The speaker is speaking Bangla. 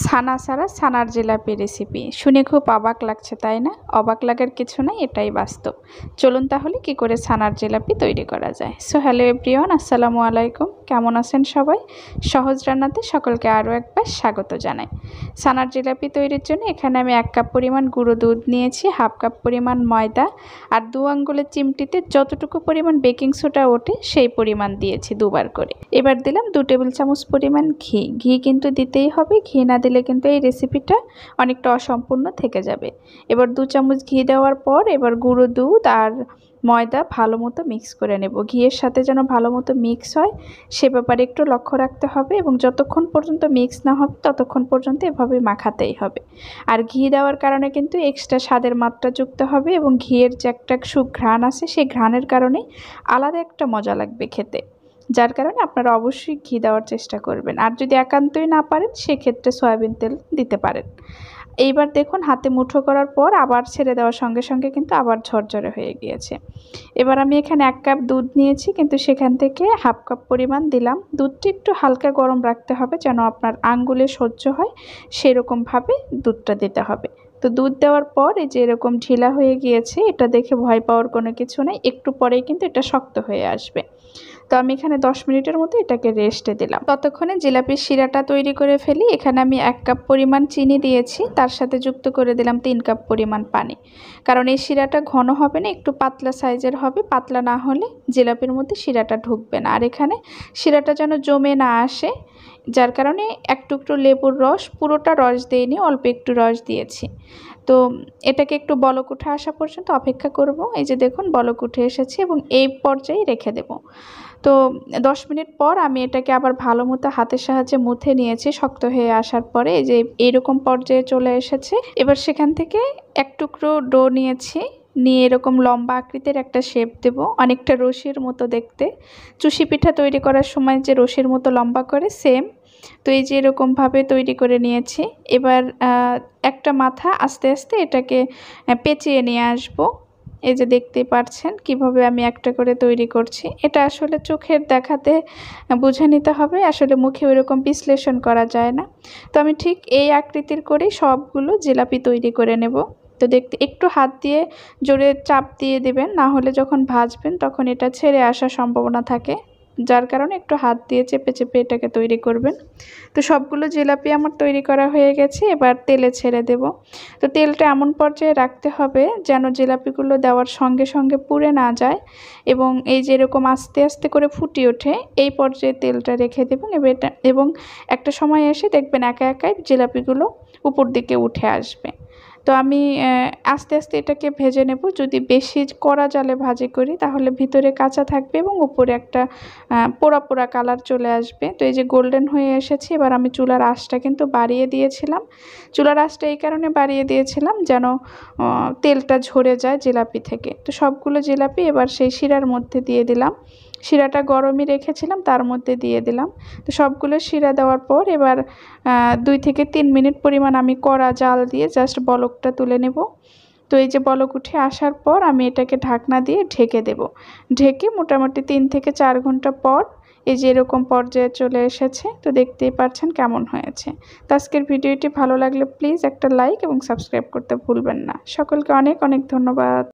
ছানা ছাড়া ছানার জিলাপি রেসিপি শুনে খুব অবাক লাগছে, তাই না? অবাক লাগার কিছু নাই, এটাই বাস্তব। চলুন তাহলে কি করে ছানার জিলাপি তৈরি করা যায়। সো হ্যালো এভরিওয়ান, আসসালামু আলাইকুম। কেমন আছেন সবাই? সহজ রান্নাতে সকলকে আরও একবার স্বাগত জানাই। ছানার জিলাপি তৈরির জন্য এখানে আমি 1 কাপ পরিমাণ গুঁড়ো দুধ নিয়েছি, হাফ কাপ পরিমাণ ময়দা আর 2 আঙ্গুলের চিমটিতে যতটুকু পরিমাণ বেকিং সোডা ওঠে সেই পরিমাণ দিয়েছি দুবার করে। এবার দিলাম 2 টেবিল চামচ পরিমাণ ঘি। ঘি কিন্তু দিতেই হবে, ঘি না দিলে কিন্তু এই রেসিপিটা অনেকটা অসম্পূর্ণ থেকে যাবে। এবার 2 চামচ ঘি দেওয়ার পর এবার গুঁড়ো দুধ আর ময়দা ভালো মতো মিক্স করে নেব। ঘিয়ের সাথে যেন ভালো মতো মিক্স হয় সে ব্যাপারে একটু লক্ষ্য রাখতে হবে এবং যতক্ষণ পর্যন্ত মিক্স না হবে ততক্ষণ পর্যন্ত এভাবে মাখাতেই হবে। আর ঘি দেওয়ার কারণে কিন্তু এক্সট্রা স্বাদের মাত্রা যুক্ত হবে এবং ঘিয়ের যে একটা সুঘ্রাণ আছে সেই ঘ্রাণের কারণে আলাদা একটা মজা লাগবে খেতে। যার কারণে আপনারা অবশ্যই ঘি দেওয়ার চেষ্টা করবেন। আর যদি একান্তই না পারেন সেক্ষেত্রে সয়াবিন তেল দিতে পারেন। এইবার দেখুন হাতে মুঠো করার পর আবার ছেড়ে দেওয়ার সঙ্গে সঙ্গে কিন্তু আবার ঝরঝরে হয়ে গিয়েছে। এবার আমি এখানে 1 কাপ দুধ নিয়েছি, কিন্তু সেখান থেকে হাফ কাপ পরিমাণ দিলাম। দুধটা একটু হালকা গরম রাখতে হবে যেন আপনার আঙ্গুলে সহ্য হয় সেরকমভাবে দুধটা দিতে হবে। তো দুধ দেওয়ার পর এই যে এরকম ঢিলা হয়ে গিয়েছে, এটা দেখে ভয় পাওয়ার কোনো কিছু নেই, একটু পরেই কিন্তু এটা শক্ত হয়ে আসবে। তো আমি এখানে 10 মিনিটের মতো এটাকে রেস্টে দিলাম। ততক্ষণে জিলাপির শিরাটা তৈরি করে ফেলি। এখানে আমি 1 কাপ পরিমাণ চিনি দিয়েছি, তার সাথে যুক্ত করে দিলাম 3 কাপ পরিমাণ পানি। কারণ এই শিরাটা ঘন হবে না, একটু পাতলা সাইজের হবে। পাতলা না হলে জিলাপির মধ্যে শিরাটা ঢুকবে না। আর এখানে শিরাটা যেন জমে না আসে, যার কারণে এক টুকরো লেবুর রস, পুরোটা রস দিইনি, অল্প একটু রস দিয়েছি। তো এটাকে একটু বলক উঠে আসা পর্যন্ত অপেক্ষা করব। এই যে দেখুন বলক উঠে এসেছে এবং এই পর্যায়ে রেখে দেব। তো 10 মিনিট পর আমি এটাকে আবার ভালো মতো হাতের সাহায্যে মুথে নিয়েছি শক্ত হয়ে আসার পরে। এই যে এইরকম পর্যায়ে চলে এসেছে। এবার সেখান থেকে এক টুকরো ডো নিয়েছি, নিয়ে এরকম লম্বা আকৃতির একটা শেপ দেব, অনেকটা রশির মতো দেখতে। চুষি পিঠা তৈরি করার সময় যে রশির মতো লম্বা করে, সেম। তো এই যে এরকমভাবে তৈরি করে নিয়েছি। এবার একটা মাথা আস্তে আস্তে এটাকে পেঁচিয়ে নিয়ে আসবো। এই যে দেখতেই পাচ্ছেন কিভাবে আমি একটা করে তৈরি করছি। এটা আসলে চোখের দেখাতে বুঝে নিতে হবে, আসলে মুখে ওইরকম বিশ্লেষণ করা যায় না। তো আমি ঠিক এই আকৃতির করেই সবগুলো জিলাপি তৈরি করে নেব। তো দেখতে একটু হাত দিয়ে জোরে চাপ দিয়ে দেবেন, না হলে যখন ভাজবেন তখন এটা ছেড়ে আসার সম্ভাবনা থাকে, যার কারণে একটু হাত দিয়ে চেপে চেপে এটাকে তৈরি করবেন। তো সবগুলো জিলাপি আমার তৈরি করা হয়ে গেছে, এবার তেলে ছেড়ে দেব। তো তেলটা এমন পর্যায়ে রাখতে হবে যেন জিলাপিগুলো দেওয়ার সঙ্গে সঙ্গে পুড়ে না যায় এবং এই যে এরকম আস্তে আস্তে করে ফুটে ওঠে, এই পর্যায়ে তেলটা রেখে দেবেন। এবং একটা সময় এসে দেখবেন একা একাই জিলাপিগুলো উপর দিকে উঠে আসবে। তো আমি আস্তে আস্তে এটাকে ভেজে নেব। যদি বেশি কড়া জালে ভাজি করি তাহলে ভিতরে কাঁচা থাকবে এবং উপরে একটা পোড়া পোড়া কালার চলে আসবে। তো এই যে গোল্ডেন হয়ে এসেছে। এবার আমি চুলার আঁচটা কিন্তু বাড়িয়ে দিয়েছিলাম। চুলার আঁচটা এই কারণে বাড়িয়ে দিয়েছিলাম যেন তেলটা ঝরে যায় জিলাপি থেকে। তো সবগুলো জিলাপি এবার সেই শিরার মধ্যে দিয়ে দিলাম। শিরাটা গরমই রেখেছিলাম, তার মধ্যে দিয়ে দিলাম। তো সবগুলো শিরা দেওয়ার পর এবার 2 থেকে 3 মিনিট পরিমাণ আমি কড়া জাল দিয়ে জাস্ট বলকটা তুলে নেব। তো এই যে বলক উঠে আসার পর আমি এটাকে ঢাকনা দিয়ে ঢেকে দেব। ঢেকে মোটামুটি 3 থেকে 4 ঘন্টা পর এই যে এরকম পর্যায়ে চলে এসেছে। তো দেখতেই পাচ্ছেন কেমন হয়েছে। তো আজকের ভিডিওটি ভালো লাগলে প্লিজ একটা লাইক এবং সাবস্ক্রাইব করতে ভুলবেন না। সকলকে অনেক অনেক ধন্যবাদ।